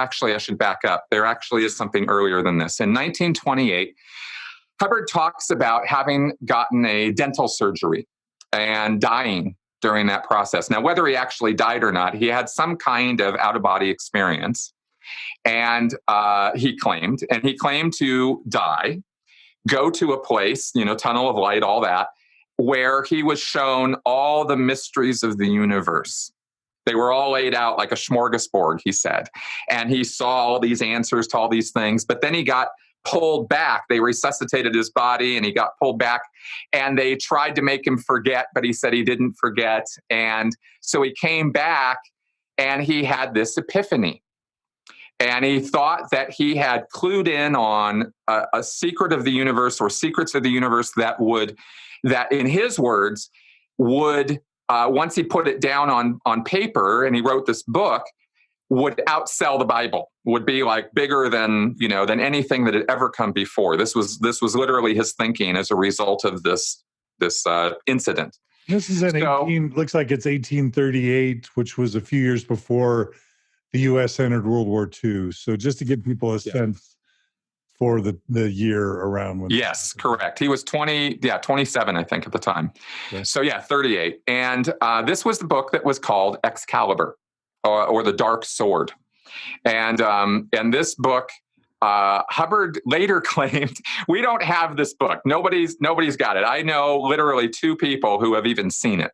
actually, I should back up. There actually is something earlier than this. In 1928, Hubbard talks about having gotten a dental surgery and dying during that process. Now, whether he actually died or not, he had some kind of out-of-body experience. And he claimed to die, go to a place, tunnel of light, all that, where he was shown all the mysteries of the universe. They were all laid out like a smorgasbord, he said. And he saw all these answers to all these things. But then he got pulled back. They resuscitated his body and he got pulled back. And they tried to make him forget, but he said he didn't forget. And so he came back and he had this epiphany. And he thought that he had clued in on a secret of the universe or secrets of the universe that in his words, would, once he put it down on paper and he wrote this book, would outsell the Bible, would be like bigger than anything that had ever come before. This was literally his thinking as a result of this incident. This is looks like it's 1838, which was a few years before the U.S. entered World War II. So just to give people a sense for the year around. When yes, correct. He was 27, I think, at the time. Okay. So 38. And this was the book that was called Excalibur, or the Dark Sword. And this book, Hubbard later claimed, we don't have this book. Nobody's got it. I know literally 2 people who have even seen it.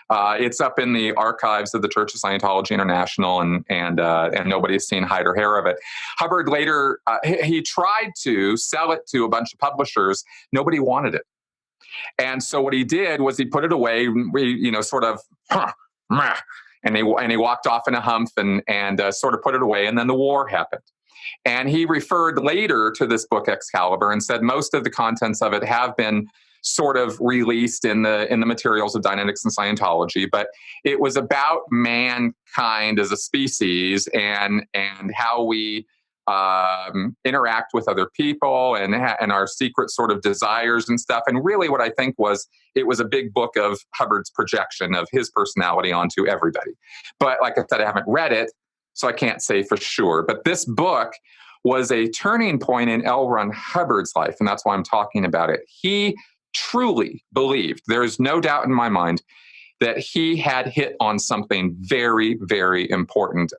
It's up in the archives of the Church of Scientology International, and nobody's seen hide or hair of it. Hubbard later, he tried to sell it to a bunch of publishers. Nobody wanted it. And so what he did was he put it away, and he walked off in a humph and sort of put it away. And then the war happened. And he referred later to this book, Excalibur, and said most of the contents of it have been sort of released in the materials of Dianetics and Scientology, but it was about mankind as a species and how we interact with other people and our secret sort of desires and stuff. And really what I think was, it was a big book of Hubbard's projection of his personality onto everybody. But like I said, I haven't read it, so I can't say for sure. But this book was a turning point in L. Ron Hubbard's life, and that's why I'm talking about it. He truly believed, there is no doubt in my mind, that he had hit on something very, very important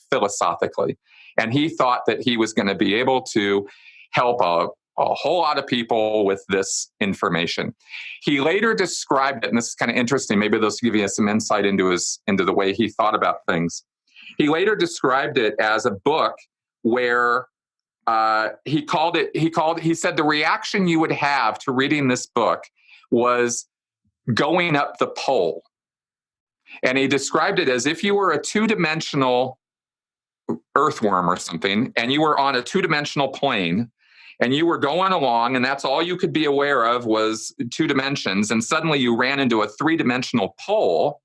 philosophically. And he thought that he was going to be able to help a whole lot of people with this information. He later described it, and this is kind of interesting, maybe this will give you some insight into the way he thought about things. He later described it as a book where he said the reaction you would have to reading this book was going up the pole. And he described it as if you were a 2-dimensional earthworm or something, and you were on a 2-dimensional plane, and you were going along, and that's all you could be aware of was 2 dimensions, and suddenly you ran into a 3-dimensional pole.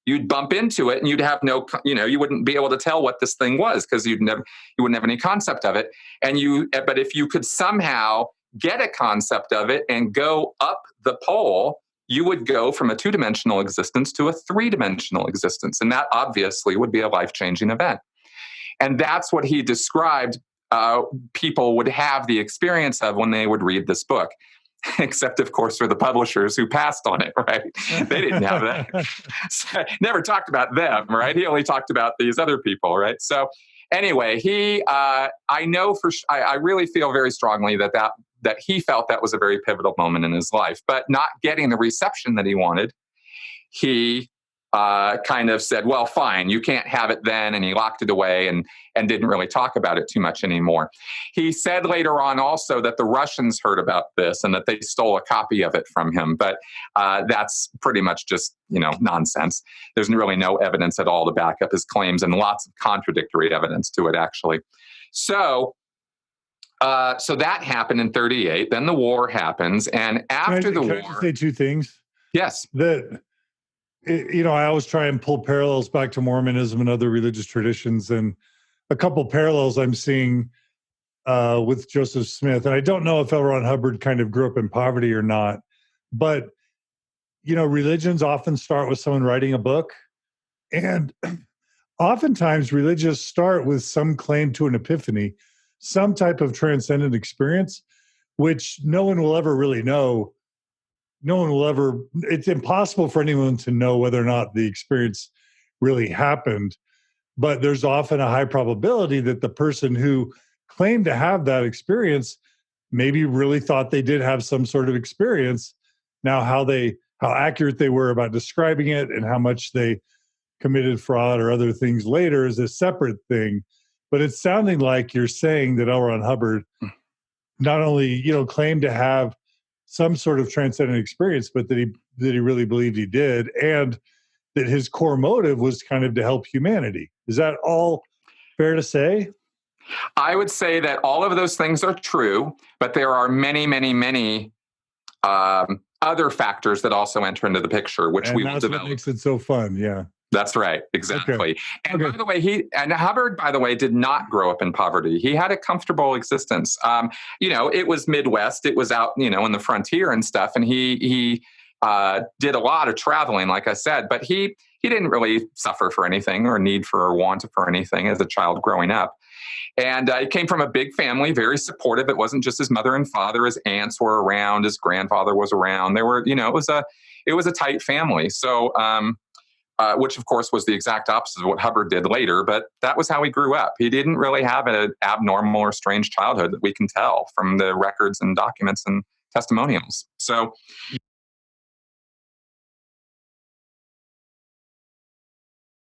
You'd bump into it and you'd have you wouldn't be able to tell what this thing was because you wouldn't have any concept of it. But if you could somehow get a concept of it and go up the pole, you would go from a 2-dimensional existence to a 3-dimensional existence. And that obviously would be a life-changing event. And that's what he described people would have the experience of when they would read this book. Except, of course, for the publishers who passed on it, right? They didn't have that. So, never talked about them, right? He only talked about these other people, right? So anyway, I really feel very strongly that he felt that was a very pivotal moment in his life. But not getting the reception that he wanted, he kind of said, well, fine, you can't have it then. And he locked it away and didn't really talk about it too much anymore. He said later on also that the Russians heard about this and that they stole a copy of it from him. But that's pretty much just, nonsense. There's really no evidence at all to back up his claims and lots of contradictory evidence to it, actually. So that happened in 1938. Then the war happens. And after the war... Can I just say 2 things? Yes. I always try and pull parallels back to Mormonism and other religious traditions, and a couple parallels I'm seeing with Joseph Smith. And I don't know if L. Ron Hubbard kind of grew up in poverty or not, but, religions often start with someone writing a book. And oftentimes religious start with some claim to an epiphany, some type of transcendent experience, which no one will ever really know. No one will ever, it's impossible for anyone to know whether or not the experience really happened. But there's often a high probability that the person who claimed to have that experience maybe really thought they did have some sort of experience. Now, how accurate they were about describing it and how much they committed fraud or other things later is a separate thing. But it's sounding like you're saying that L. Ron Hubbard not only, claimed to have some sort of transcendent experience, but that he really believed he did, and that his core motive was kind of to help humanity. Is that all fair to say? I would say that all of those things are true, but there are many, many, many other factors that also enter into the picture, which we will develop. That's what makes it so fun. Yeah. That's right. Exactly. Okay. And by the way, Hubbard, by the way, did not grow up in poverty. He had a comfortable existence. It was Midwest. It was out, in the frontier and stuff. And he did a lot of traveling, like I said, but he didn't really suffer for anything or need for or want for anything as a child growing up. And he came from a big family, very supportive. It wasn't just his mother and father. His aunts were around. His grandfather was around. There were, it was a tight family. So, which of course was the exact opposite of what Hubbard did later, but that was how he grew up. He didn't really have an abnormal or strange childhood that we can tell from the records and documents and testimonials. So